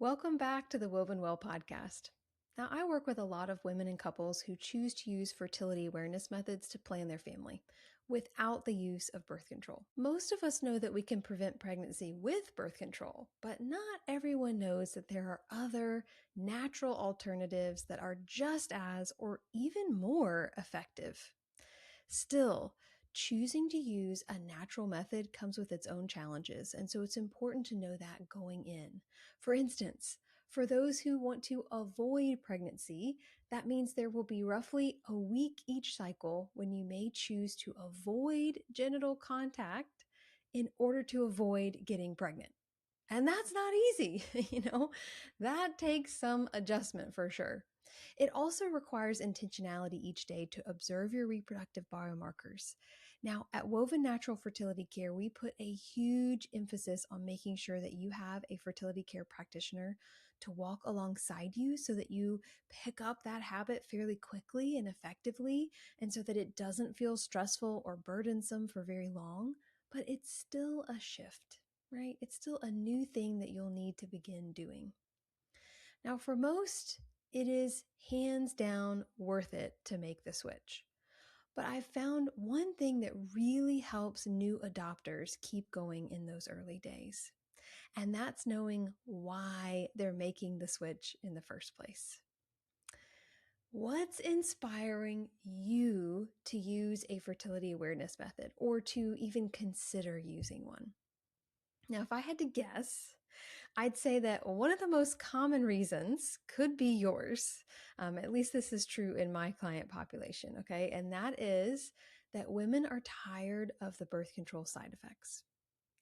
Welcome back to the Woven Well podcast. Now, I work with a lot of women and couples who choose to use fertility awareness methods to plan their family without the use of birth control. Most of us know that we can prevent pregnancy with birth control, but not everyone knows that there are other natural alternatives that are just as or even more effective. Still, choosing to use a natural method comes with its own challenges, and so it's important to know that going in. For instance, for those who want to avoid pregnancy, that means there will be roughly a week each cycle when you may choose to avoid genital contact in order to avoid getting pregnant. And that's not easy, that takes some adjustment for sure. It also requires intentionality each day to observe your reproductive biomarkers. Now, at Woven Natural Fertility Care, we put a huge emphasis on making sure that you have a fertility care practitioner to walk alongside you so that you pick up that habit fairly quickly and effectively, and so that it doesn't feel stressful or burdensome for very long, but it's still a shift. Right? It's still a new thing that you'll need to begin doing. Now, for most, it is hands down worth it to make the switch. But I've found one thing that really helps new adopters keep going in those early days, and that's knowing why they're making the switch in the first place. What's inspiring you to use a fertility awareness method or to even consider using one? Now, if I had to guess, I'd say that one of the most common reasons could be yours. At least this is true in my client population, okay? And that is that women are tired of the birth control side effects.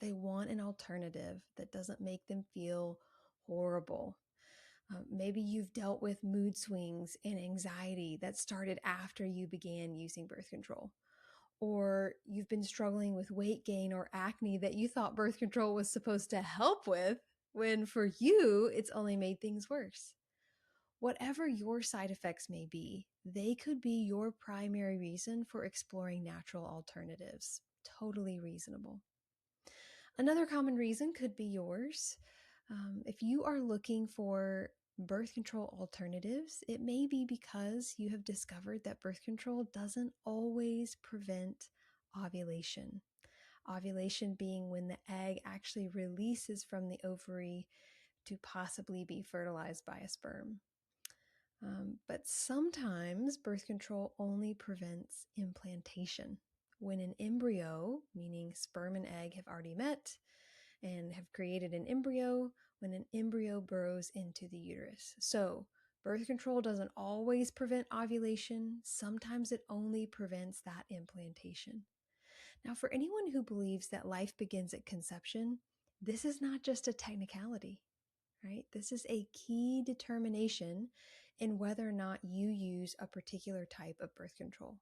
They want an alternative that doesn't make them feel horrible. Maybe you've dealt with mood swings and anxiety that started after you began using birth control. Or you've been struggling with weight gain or acne that you thought birth control was supposed to help with, when for you, it's only made things worse. Whatever your side effects may be, they could be your primary reason for exploring natural alternatives. Totally reasonable. Another common reason could be yours. If you are looking for birth control alternatives, it may be because you have discovered that birth control doesn't always prevent ovulation. Ovulation being when the egg actually releases from the ovary to possibly be fertilized by a sperm. But sometimes birth control only prevents implantation. When an embryo, meaning sperm and egg, have already met and have created an embryo, when an embryo burrows into the uterus. So, birth control doesn't always prevent ovulation. Sometimes it only prevents that implantation. Now, for anyone who believes that life begins at conception, this is not just a technicality, right? This is a key determination in whether or not you use a particular type of birth control.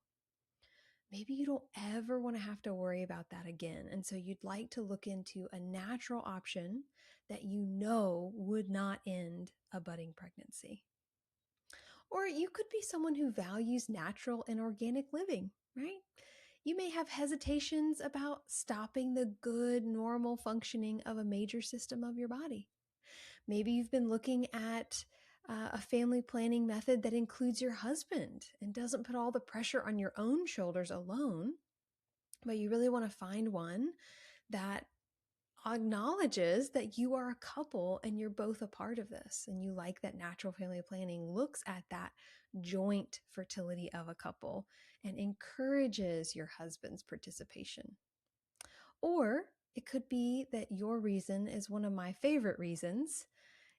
Maybe you don't ever want to have to worry about that again. And so you'd like to look into a natural option that you know would not end a budding pregnancy. Or you could be someone who values natural and organic living, right? You may have hesitations about stopping the good, normal functioning of a major system of your body. Maybe you've been looking at a family planning method that includes your husband and doesn't put all the pressure on your own shoulders alone, but you really want to find one that acknowledges that you are a couple and you're both a part of this, and you like that natural family planning looks at that joint fertility of a couple and encourages your husband's participation. Or it could be that your reason is one of my favorite reasons.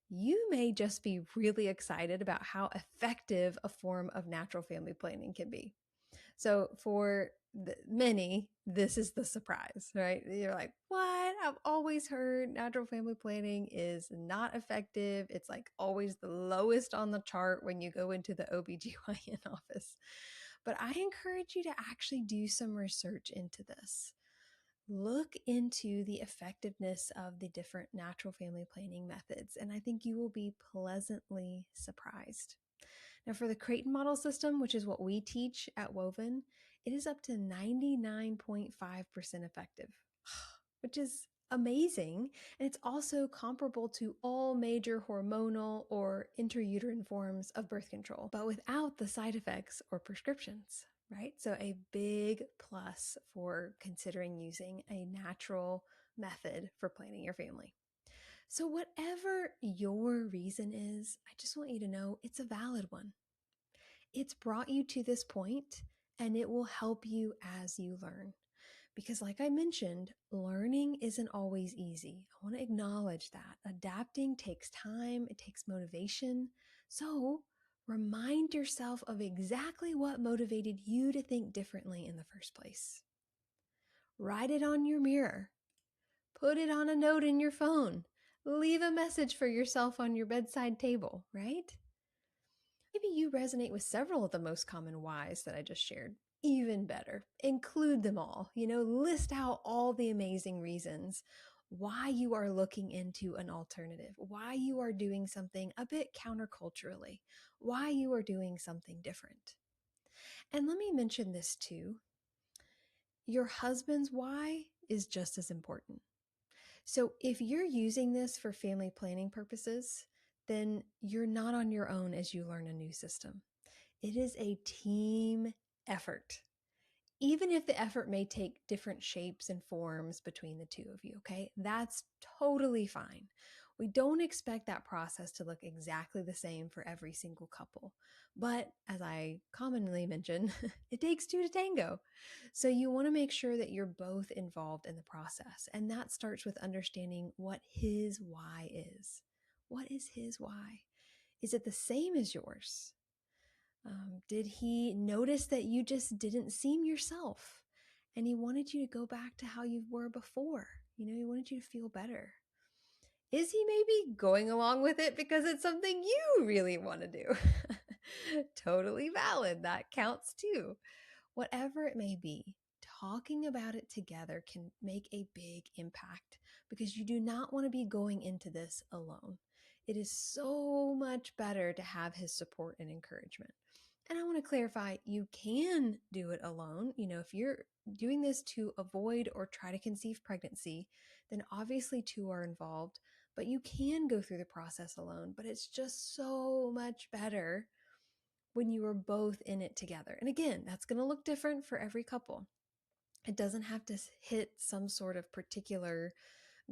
You may just be really excited about how effective a form of natural family planning can be. So for many, this is the surprise, right? You're like, what? I've always heard natural family planning is not effective. It's like always the lowest on the chart when you go into the OBGYN office. But I encourage you to actually do some research into this. Look into the effectiveness of the different natural family planning methods, and I think you will be pleasantly surprised. Now, for the Creighton model system, which is what we teach at Woven, it is up to 99.5% effective, which is amazing. And it's also comparable to all major hormonal or intrauterine forms of birth control, but without the side effects or prescriptions, right? So, a big plus for considering using a natural method for planning your family. So, whatever your reason is, I just want you to know it's a valid one. It's brought you to this point and it will help you as you learn. Because, like I mentioned, learning isn't always easy. I want to acknowledge that. Adapting takes time, it takes motivation. So, remind yourself of exactly what motivated you to think differently in the first place. Write it on your mirror, put it on a note in your phone, leave a message for yourself on your bedside table, right? Maybe you resonate with several of the most common whys that I just shared. Even better, include them all. List out all the amazing reasons why you are looking into an alternative, why you are doing something a bit counterculturally, why you are doing something different. And let me mention this too. Your husband's why is just as important. So if you're using this for family planning purposes, then you're not on your own as you learn a new system. It is a team effort, even if the effort may take different shapes and forms between the two of you, okay? That's totally fine. We don't expect that process to look exactly the same for every single couple. But as I commonly mention, it takes two to tango. So you want to make sure that you're both involved in the process. And that starts with understanding what his why is. What is his why? Is it the same as yours? Did he notice that you just didn't seem yourself and he wanted you to go back to how you were before? He wanted you to feel better. Is he maybe going along with it because it's something you really want to do? Totally valid. That counts too. Whatever it may be, talking about it together can make a big impact because you do not want to be going into this alone. It is so much better to have his support and encouragement. And I want to clarify, you can do it alone. If you're doing this to avoid or try to conceive pregnancy, then obviously two are involved, but you can go through the process alone. But it's just so much better when you are both in it together. And again, that's going to look different for every couple. It doesn't have to hit some sort of particular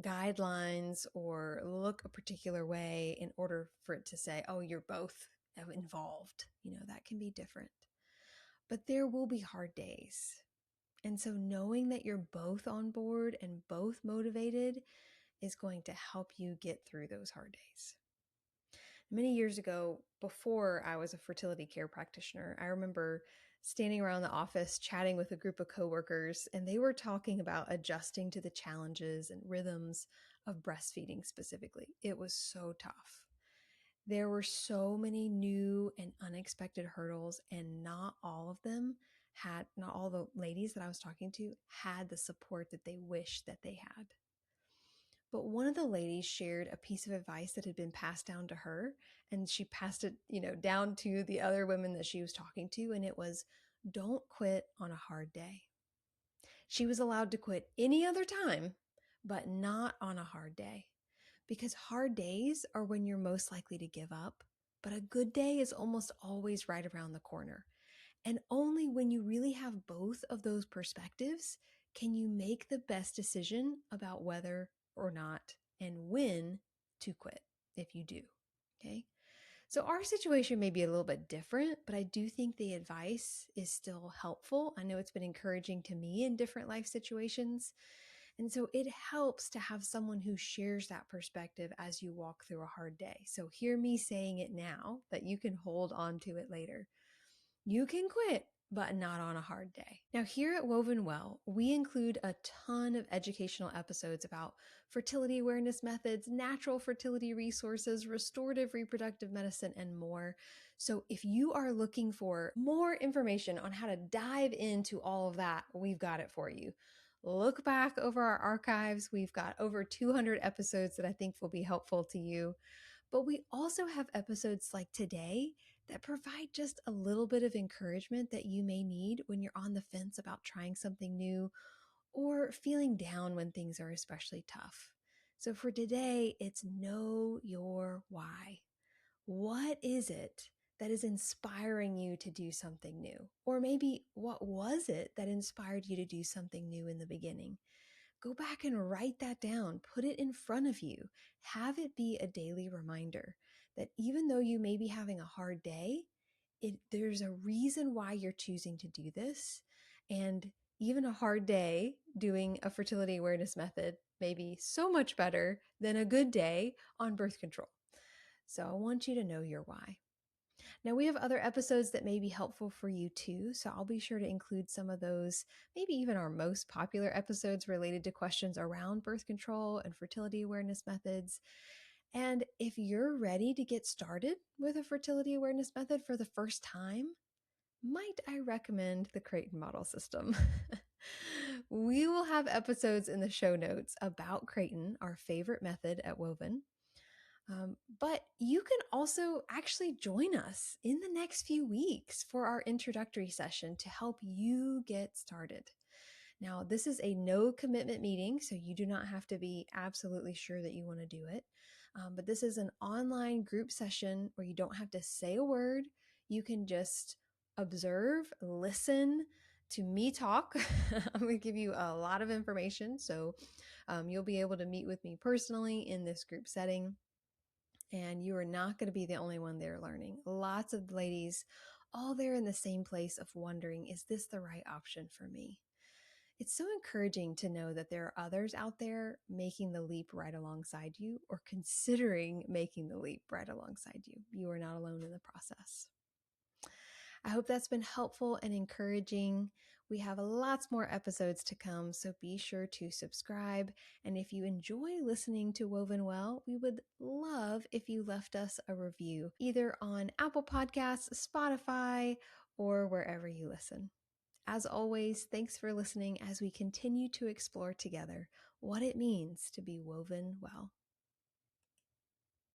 guidelines or look a particular way in order for it to say, oh, you're both involved. That can be different. But there will be hard days. And so knowing that you're both on board and both motivated is going to help you get through those hard days. Many years ago, before I was a fertility care practitioner, I remember standing around the office chatting with a group of coworkers, and they were talking about adjusting to the challenges and rhythms of breastfeeding specifically. It was so tough. There were so many new and unexpected hurdles, and not all the ladies that I was talking to had the support that they wished that they had. But one of the ladies shared a piece of advice that had been passed down to her, and she passed it, down to the other women that she was talking to, and it was, don't quit on a hard day. She was allowed to quit any other time, but not on a hard day, because hard days are when you're most likely to give up, but a good day is almost always right around the corner. And only when you really have both of those perspectives can you make the best decision about whether or not and when to quit if you do. Okay. So our situation may be a little bit different, but I do think the advice is still helpful. I know it's been encouraging to me in different life situations. And so it helps to have someone who shares that perspective as you walk through a hard day. So hear me saying it now that you can hold on to it later. You can quit, but not on a hard day. Now, here at Woven Well, we include a ton of educational episodes about fertility awareness methods, natural fertility resources, restorative reproductive medicine, and more. So if you are looking for more information on how to dive into all of that, we've got it for you. Look back over our archives. We've got over 200 episodes that I think will be helpful to you. But we also have episodes like today that provide just a little bit of encouragement that you may need when you're on the fence about trying something new, or feeling down when things are especially tough. So for today, it's know your why. What is it that is inspiring you to do something new? Or maybe what was it that inspired you to do something new in the beginning? Go back and write that down. Put it in front of you. Have it be a daily reminder that even though you may be having a hard day, there's a reason why you're choosing to do this. And even a hard day doing a fertility awareness method may be so much better than a good day on birth control. So I want you to know your why. Now, we have other episodes that may be helpful for you too, so I'll be sure to include some of those, maybe even our most popular episodes related to questions around birth control and fertility awareness methods. And if you're ready to get started with a fertility awareness method for the first time, might I recommend the Creighton model system? We will have episodes in the show notes about Creighton, our favorite method at Woven. But you can also actually join us in the next few weeks for our introductory session to help you get started. Now, this is a no commitment meeting, so you do not have to be absolutely sure that you want to do it. But this is an online group session where you don't have to say a word. You can just observe, listen to me talk. I'm going to give you a lot of information, so you'll be able to meet with me personally in this group setting. And you are not going to be the only one there learning. Lots of ladies, all there in the same place of wondering, is this the right option for me? It's so encouraging to know that there are others out there making the leap right alongside you or considering making the leap right alongside you. You are not alone in the process. I hope that's been helpful and encouraging. We have lots more episodes to come, so be sure to subscribe. And if you enjoy listening to Woven Well, we would love if you left us a review, either on Apple Podcasts, Spotify, or wherever you listen. As always, thanks for listening as we continue to explore together what it means to be woven well.